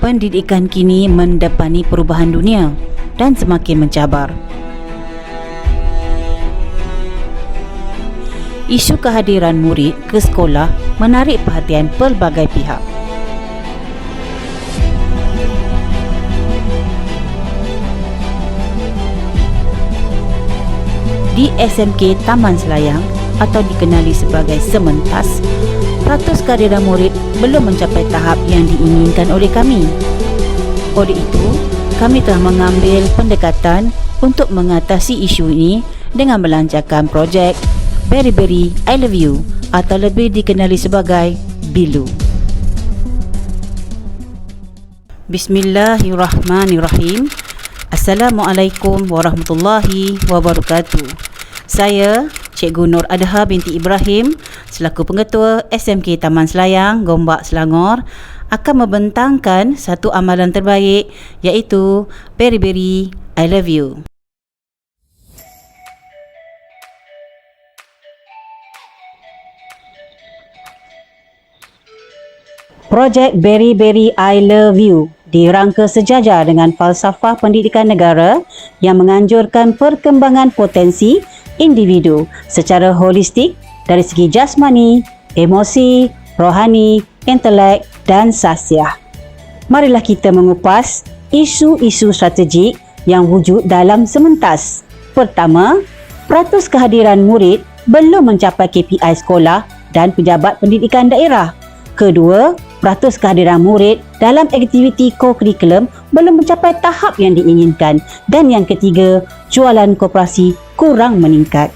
Pendidikan kini mendepani perubahan dunia dan semakin mencabar. Isu kehadiran murid ke sekolah menarik perhatian pelbagai pihak. Di SMK Taman Selayang atau dikenali sebagai Sementas, peratus kehadiran murid belum mencapai tahap yang diinginkan oleh kami. Oleh itu, kami telah mengambil pendekatan untuk mengatasi isu ini dengan melancarkan projek Berry I Love You atau lebih dikenali sebagai BILU. Bismillahirrahmanirrahim. Assalamualaikum warahmatullahi wabarakatuh. Saya, Cikgu Nur Adha binti Ibrahim, selaku Pengetua SMK Taman Selayang, Gombak, Selangor, akan membentangkan satu amalan terbaik, iaitu Berry I Love You. Projek Berry I Love You dirangka sejajar dengan falsafah pendidikan negara yang menganjurkan perkembangan potensi individu secara holistik dari segi jasmani, emosi, rohani, intelek dan sasiah. Marilah kita mengupas isu-isu strategik yang wujud dalam Sementas. Pertama, peratus kehadiran murid belum mencapai KPI sekolah dan pejabat pendidikan daerah. Kedua, peratus kehadiran murid dalam aktiviti co-curriculum belum mencapai tahap yang diinginkan. Dan yang ketiga, jualan koperasi kurang meningkat.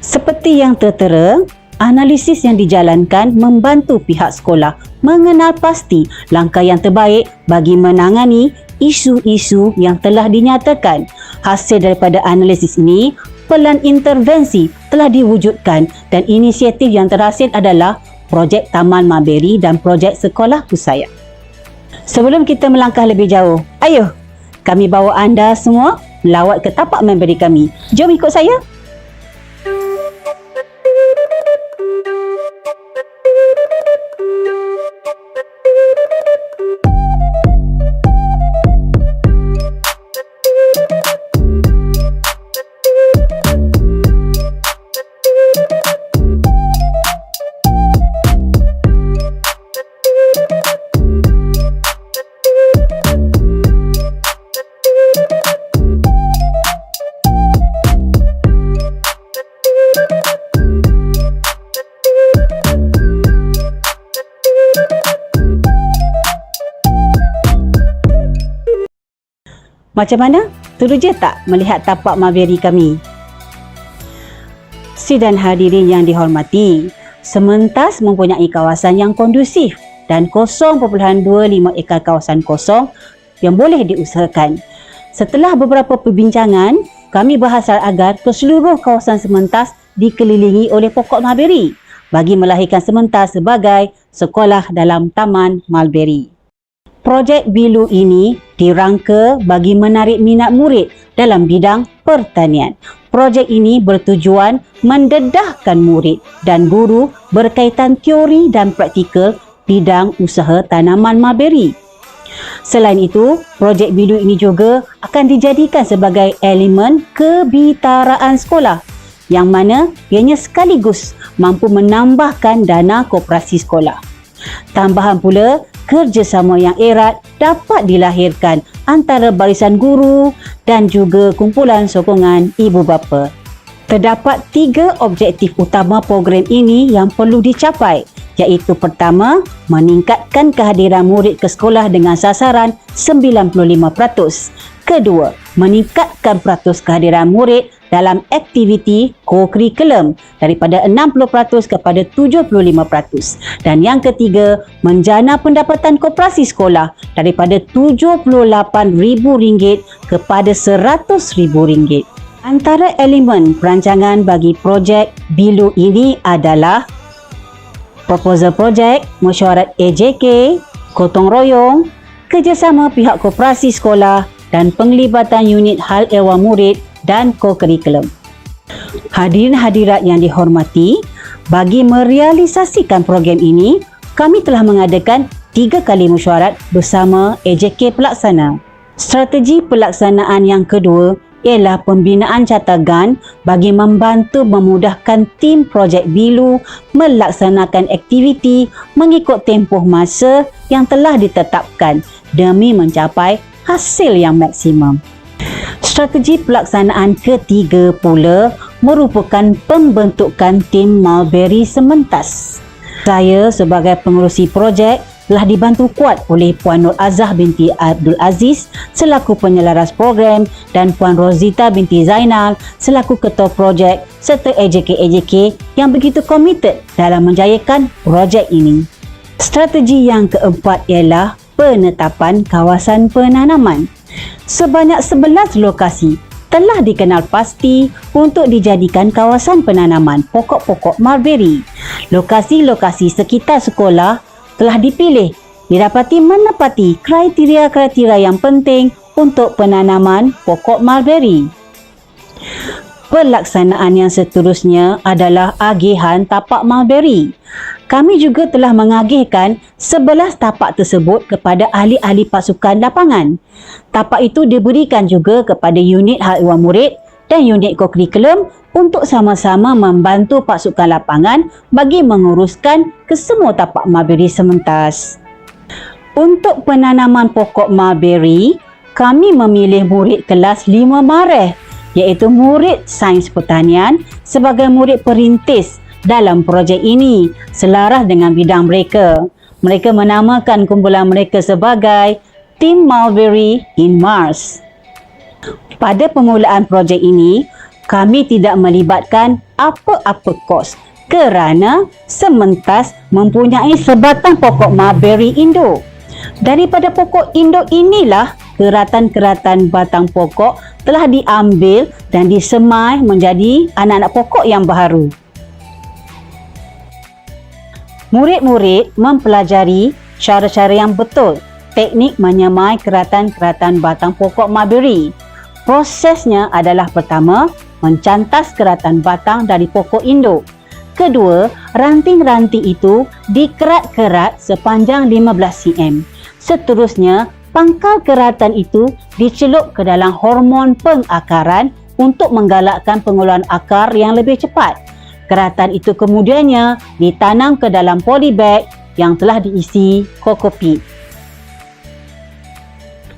Seperti yang tertera, analisis yang dijalankan membantu pihak sekolah mengenal pasti langkah yang terbaik bagi menangani isu-isu yang telah dinyatakan. Hasil daripada analisis ini, pelan intervensi telah diwujudkan dan inisiatif yang terhasil adalah projek Taman Maberi dan projek Sekolahku Sayang. Sebelum kita melangkah lebih jauh, ayo kami bawa anda semua melawat ke tapak Maberi kami. Jom ikut saya. Macam mana? Teruja tak melihat tapak Maberi kami? Sidang hadirin yang dihormati, Sementas mempunyai kawasan yang kondusif dan 0.25 ekar kawasan kosong yang boleh diusahakan. Setelah beberapa perbincangan, kami berhasrat agar keseluruh kawasan Sementas dikelilingi oleh pokok Mulberry bagi melahirkan Sementas sebagai sekolah dalam Taman Mulberry. Projek BILU ini dirangka bagi menarik minat murid dalam bidang pertanian. Projek ini bertujuan mendedahkan murid dan guru berkaitan teori dan praktikal bidang usaha tanaman mulberry. Selain itu, projek BILU ini juga akan dijadikan sebagai elemen kebitaraan sekolah yang mana ianya sekaligus mampu menambahkan dana koperasi sekolah. Tambahan pula, kerjasama yang erat dapat dilahirkan antara barisan guru dan juga kumpulan sokongan ibu bapa. Terdapat 3 objektif utama program ini yang perlu dicapai, iaitu pertama, meningkatkan kehadiran murid ke sekolah dengan sasaran 95%. Kedua, meningkatkan peratus kehadiran murid dalam aktiviti co-curriculum daripada 60% kepada 75%. Dan yang ketiga, menjana pendapatan koperasi sekolah daripada RM78,000 kepada RM100,000. Antara elemen perancangan bagi projek BILU ini adalah proposal projek, mesyuarat AJK, gotong royong, kerjasama pihak koperasi sekolah dan penglibatan unit hal ehwal murid dan co-curriculum. Hadirin hadirat yang dihormati, bagi merealisasikan program ini, kami telah mengadakan 3 kali mesyuarat bersama AJK pelaksana. Strategi pelaksanaan yang kedua ialah pembinaan catagan bagi membantu memudahkan tim projek BILU melaksanakan aktiviti mengikut tempoh masa yang telah ditetapkan demi mencapai hasil yang maksimum. Strategi pelaksanaan ketiga pula merupakan pembentukan tim Mulberry sementas. Saya sebagai pengerusi projek telah dibantu kuat oleh Puan Nur Azah binti Abdul Aziz selaku penyelaras program dan Puan Rozita binti Zainal selaku ketua projek serta AJK yang begitu komited dalam menjayakan projek ini. Strategi yang keempat ialah penetapan kawasan penanaman. Sebanyak 11 lokasi telah dikenal pasti untuk dijadikan kawasan penanaman pokok-pokok mulberry. Lokasi-lokasi sekitar sekolah telah dipilih didapati menepati kriteria-kriteria yang penting untuk penanaman pokok mulberry. Pelaksanaan yang seterusnya adalah agihan tapak mulberry. Kami juga telah mengagihkan 11 tapak tersebut kepada ahli-ahli pasukan lapangan. Tapak itu diberikan juga kepada unit hal ehwal murid dan unit kokurikulum untuk sama-sama membantu pasukan lapangan bagi menguruskan kesemua tapak mulberry sementas. Untuk penanaman pokok mulberry, kami memilih murid kelas 5 Mareh iaitu murid sains pertanian sebagai murid perintis dalam projek ini selaras dengan bidang mereka. Mereka menamakan kumpulan mereka sebagai Team Mulberry in Mars. Pada permulaan projek ini, kami tidak melibatkan apa-apa kos kerana sementas mempunyai sebatang pokok mulberry induk. Daripada pokok induk inilah keratan-keratan batang pokok telah diambil dan disemai menjadi anak-anak pokok yang baharu. Murid-murid mempelajari cara-cara yang betul teknik menyemai keratan-keratan batang pokok mulberry. Prosesnya adalah pertama, mencantas keratan batang dari pokok induk. Kedua, ranting-ranting itu dikerat-kerat sepanjang 15 cm. Seterusnya, pangkal keratan itu dicelup ke dalam hormon pengakaran untuk menggalakkan pengeluaran akar yang lebih cepat. Keratan itu kemudiannya ditanam ke dalam polybag yang telah diisi kokopit.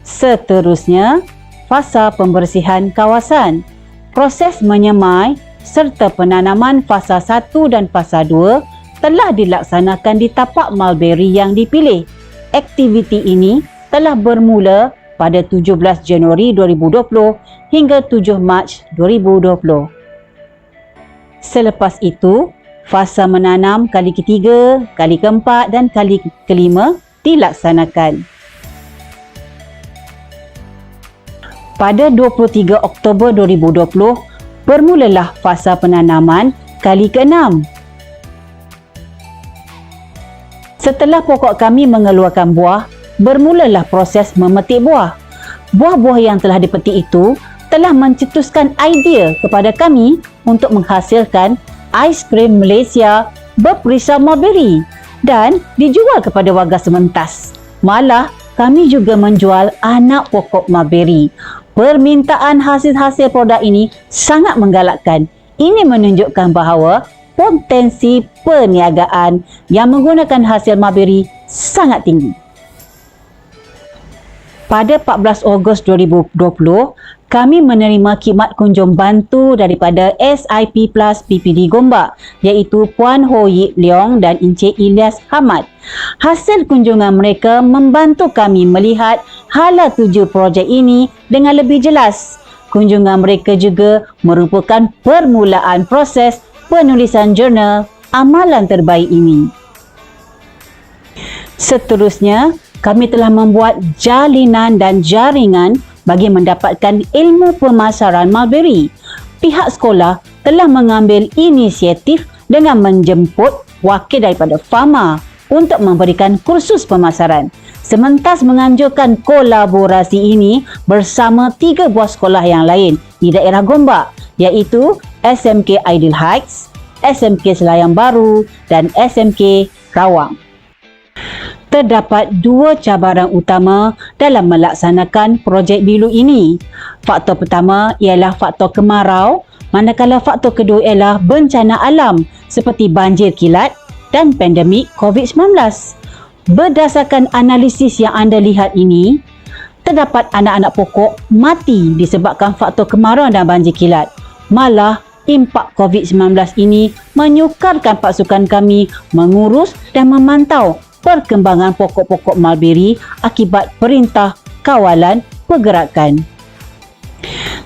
Seterusnya, fasa pembersihan kawasan. Proses menyemai serta penanaman fasa 1 dan fasa 2 telah dilaksanakan di tapak mulberry yang dipilih. Aktiviti ini telah bermula pada 17 Januari 2020 hingga 7 Mac 2020. Selepas itu, fasa menanam kali ketiga, kali keempat dan kali kelima dilaksanakan. Pada 23 Oktober 2020, bermulalah fasa penanaman kali ke-6. Setelah pokok kami mengeluarkan buah, bermulalah proses memetik buah. Buah-buah yang telah dipetik itu telah mencetuskan idea kepada kami untuk menghasilkan aiskrim Malaysia berperisa mulberry dan dijual kepada warga sementas. Malah, kami juga menjual anak pokok mulberry. Permintaan hasil-hasil produk ini sangat menggalakkan. Ini menunjukkan bahawa potensi perniagaan yang menggunakan hasil mulberry sangat tinggi. Pada 14 Ogos 2020, kami menerima khidmat kunjung bantu daripada SIP Plus PPD Gombak iaitu Puan Ho Yip Leong dan Encik Ilyas Hamad. Hasil kunjungan mereka membantu kami melihat hala tuju projek ini dengan lebih jelas. Kunjungan mereka juga merupakan permulaan proses penulisan jurnal amalan terbaik ini. Seterusnya, kami telah membuat jalinan dan jaringan bagi mendapatkan ilmu pemasaran mulberry. Pihak sekolah telah mengambil inisiatif dengan menjemput wakil daripada Fama untuk memberikan kursus pemasaran. Sementas menganjurkan kolaborasi ini bersama 3 buah sekolah yang lain di daerah Gombak iaitu SMK Ideal Heights, SMK Selayang Baru dan SMK Rawang. Terdapat dua cabaran utama dalam melaksanakan projek Bilu ini. Faktor pertama ialah faktor kemarau, manakala faktor kedua ialah bencana alam seperti banjir kilat dan pandemik COVID-19. Berdasarkan analisis yang anda lihat ini, terdapat anak-anak pokok mati disebabkan faktor kemarau dan banjir kilat. Malah, impak COVID-19 ini menyukarkan pasukan kami mengurus dan memantau perkembangan pokok-pokok mulberry akibat perintah kawalan pergerakan.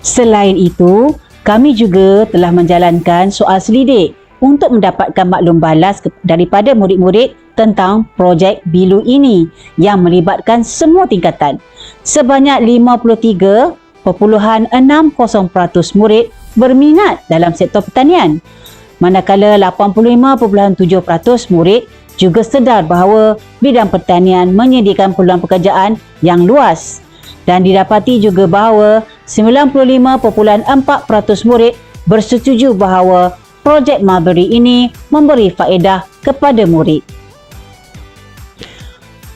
Selain itu, kami juga telah menjalankan soal selidik untuk mendapatkan maklum balas daripada murid-murid tentang projek Bilu ini yang melibatkan semua tingkatan. Sebanyak 53.60% murid berminat dalam sektor pertanian, manakala 85.7% murid juga sedar bahawa bidang pertanian menyediakan peluang pekerjaan yang luas, dan didapati juga bahawa 95.4% murid bersetuju bahawa projek mulberry ini memberi faedah kepada murid.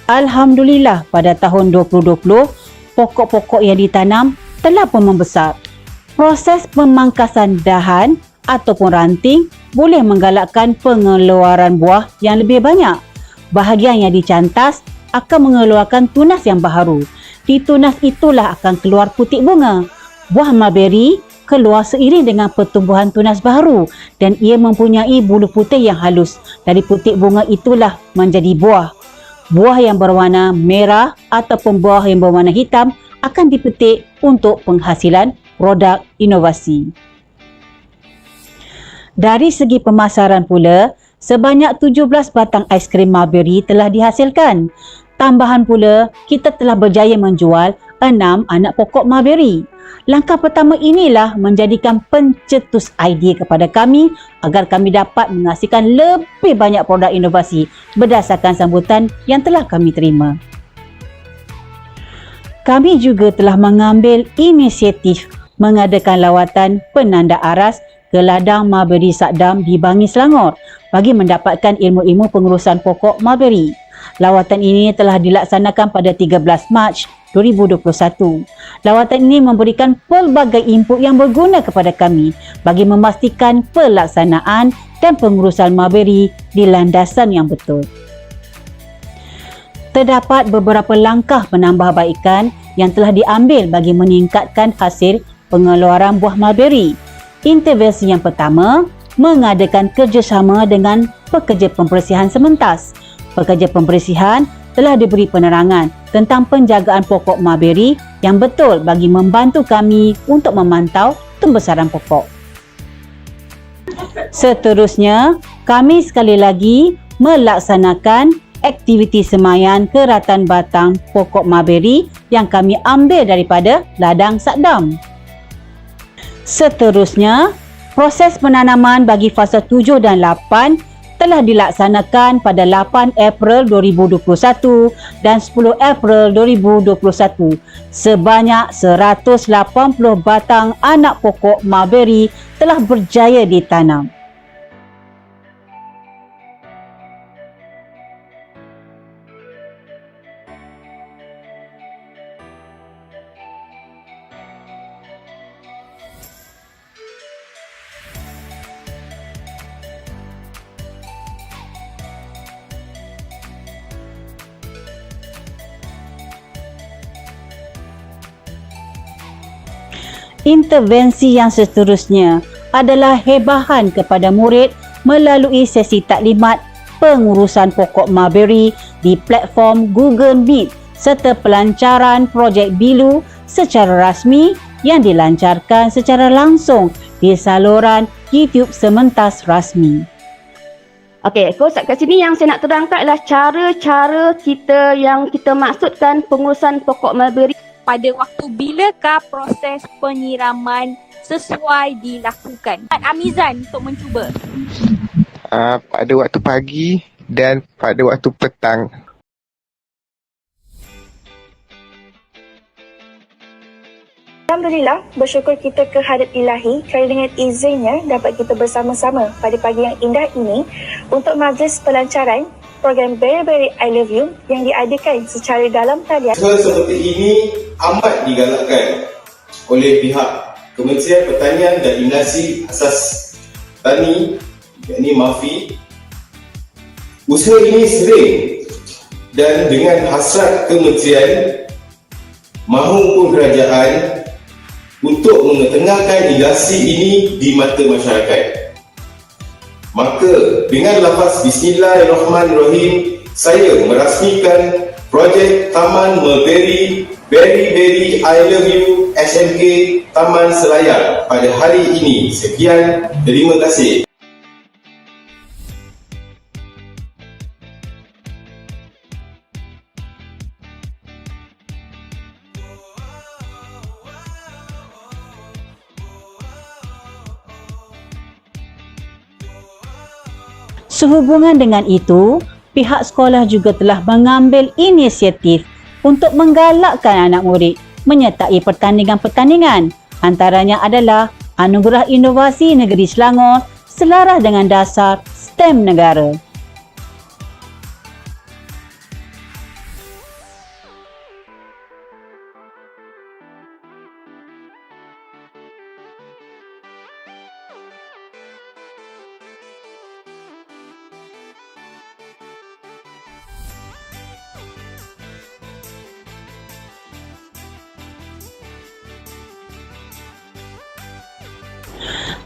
Alhamdulillah, pada tahun 2020, pokok-pokok yang ditanam telah pun membesar. Proses pemangkasan dahan ataupun ranting boleh menggalakkan pengeluaran buah yang lebih banyak. Bahagian yang dicantas akan mengeluarkan tunas yang baharu. Di tunas itulah akan keluar putik bunga. Buah mulberry keluar seiring dengan pertumbuhan tunas baharu dan ia mempunyai bulu putih yang halus. Dari putik bunga itulah menjadi buah. Buah yang berwarna merah ataupun buah yang berwarna hitam akan dipetik untuk penghasilan produk inovasi. Dari segi pemasaran pula, sebanyak 17 batang aiskrim mulberry telah dihasilkan. Tambahan pula, kita telah berjaya menjual 6 anak pokok mulberry. Langkah pertama inilah menjadikan pencetus idea kepada kami agar kami dapat menghasilkan lebih banyak produk inovasi berdasarkan sambutan yang telah kami terima. Kami juga telah mengambil inisiatif mengadakan lawatan penanda aras ke ladang mulberry Sakdam di Bangi, Selangor bagi mendapatkan ilmu-ilmu pengurusan pokok mulberry. Lawatan ini telah dilaksanakan pada 13 Mac 2021. Lawatan ini memberikan pelbagai input yang berguna kepada kami bagi memastikan pelaksanaan dan pengurusan mulberry di landasan yang betul. Terdapat beberapa langkah penambahbaikan yang telah diambil bagi meningkatkan hasil pengeluaran buah mulberry. Intervensi yang pertama, mengadakan kerjasama dengan pekerja pembersihan sementas. Pekerja pembersihan telah diberi penerangan tentang penjagaan pokok mulberry yang betul bagi membantu kami untuk memantau pembesaran pokok. Seterusnya, kami sekali lagi melaksanakan aktiviti semayan keratan batang pokok mulberry yang kami ambil daripada ladang Sakdam. Seterusnya, proses penanaman bagi fasa 7 dan 8 telah dilaksanakan pada 8 April 2021 dan 10 April 2021. Sebanyak 180 batang anak pokok mulberry telah berjaya ditanam. Intervensi yang seterusnya adalah hebahan kepada murid melalui sesi taklimat pengurusan pokok mulberry di platform Google Meet serta pelancaran projek Bilu secara rasmi yang dilancarkan secara langsung di saluran YouTube Sementas Rasmi. Okey, coach, kat sini yang saya nak terangkan adalah cara-cara yang kita maksudkan pengurusan pokok mulberry. Pada waktu bilakah proses penyiraman sesuai dilakukan? Amizan untuk mencuba. Pada waktu pagi dan pada waktu petang. Alhamdulillah, bersyukur kita kehadap Ilahi kerana dengan izinnya dapat kita bersama-sama pada pagi yang indah ini untuk majlis pelancaran program Very Very I Love You yang diadakan secara dalam talian. Hal seperti ini amat digalakkan oleh pihak Kementerian Pertanian dan Dinasti Asas Tani, yakni MAFI. Usaha ini sering dan dengan hasrat kementerian mahupun kerajaan untuk mengetengahkan industri ini di mata masyarakat. Maka dengan lafaz Bismillahirrahmanirrahim, saya merasmikan projek Taman Mulberry Very Very I Love You SMK Taman Selayar pada hari ini. Sekian, terima kasih. Sehubungan dengan itu, pihak sekolah juga telah mengambil inisiatif untuk menggalakkan anak murid menyertai pertandingan-pertandingan. Antaranya adalah Anugerah Inovasi Negeri Selangor selaras dengan dasar STEM negara.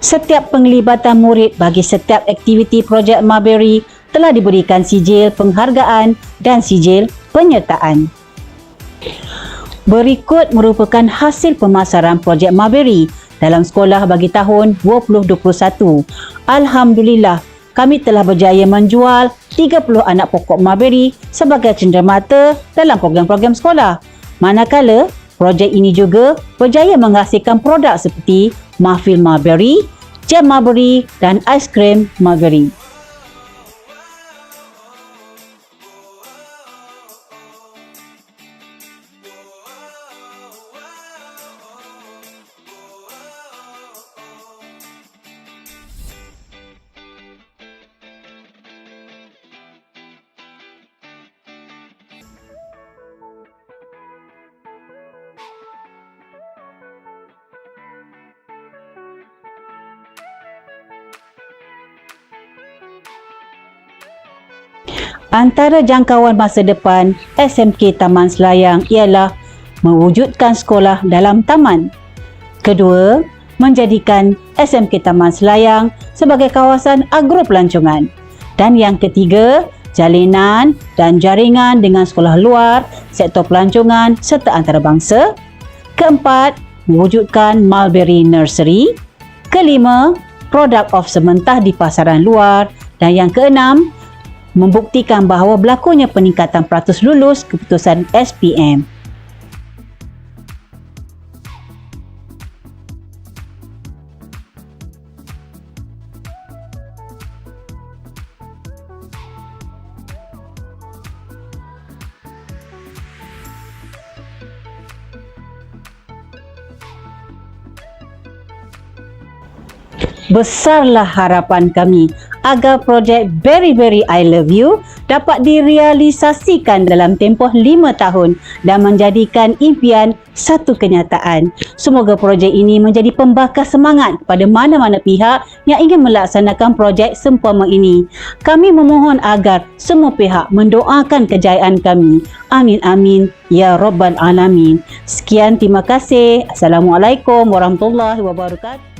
Setiap penglibatan murid bagi setiap aktiviti projek Mulberry telah diberikan sijil penghargaan dan sijil penyertaan. Berikut merupakan hasil pemasaran projek Mulberry dalam sekolah bagi tahun 2021. Alhamdulillah, kami telah berjaya menjual 30 anak pokok Mulberry sebagai cenderamata dalam program-program sekolah. Manakala, projek ini juga berjaya menghasilkan produk seperti muffin Mulberry, jam Mulberry dan aiskrim Mulberry. Antara jangkauan masa depan SMK Taman Selayang ialah mewujudkan sekolah dalam taman. Kedua, menjadikan SMK Taman Selayang sebagai kawasan agropelancongan. Dan yang ketiga, jalinan dan jaringan dengan sekolah luar, sektor pelancongan serta antarabangsa. Keempat, mewujudkan Mulberry Nursery. Kelima, product of sementah di pasaran luar. Dan yang keenam, membuktikan bahawa berlakunya peningkatan peratus lulus keputusan SPM. Besarlah harapan kami agar projek Very Very I Love You dapat direalisasikan dalam tempoh 5 tahun dan menjadikan impian satu kenyataan. Semoga projek ini menjadi pembakar semangat kepada mana-mana pihak yang ingin melaksanakan projek seumpama ini. Kami memohon agar semua pihak mendoakan kejayaan kami. Amin amin ya rabbal alamin. Sekian, terima kasih. Assalamualaikum warahmatullahi wabarakatuh.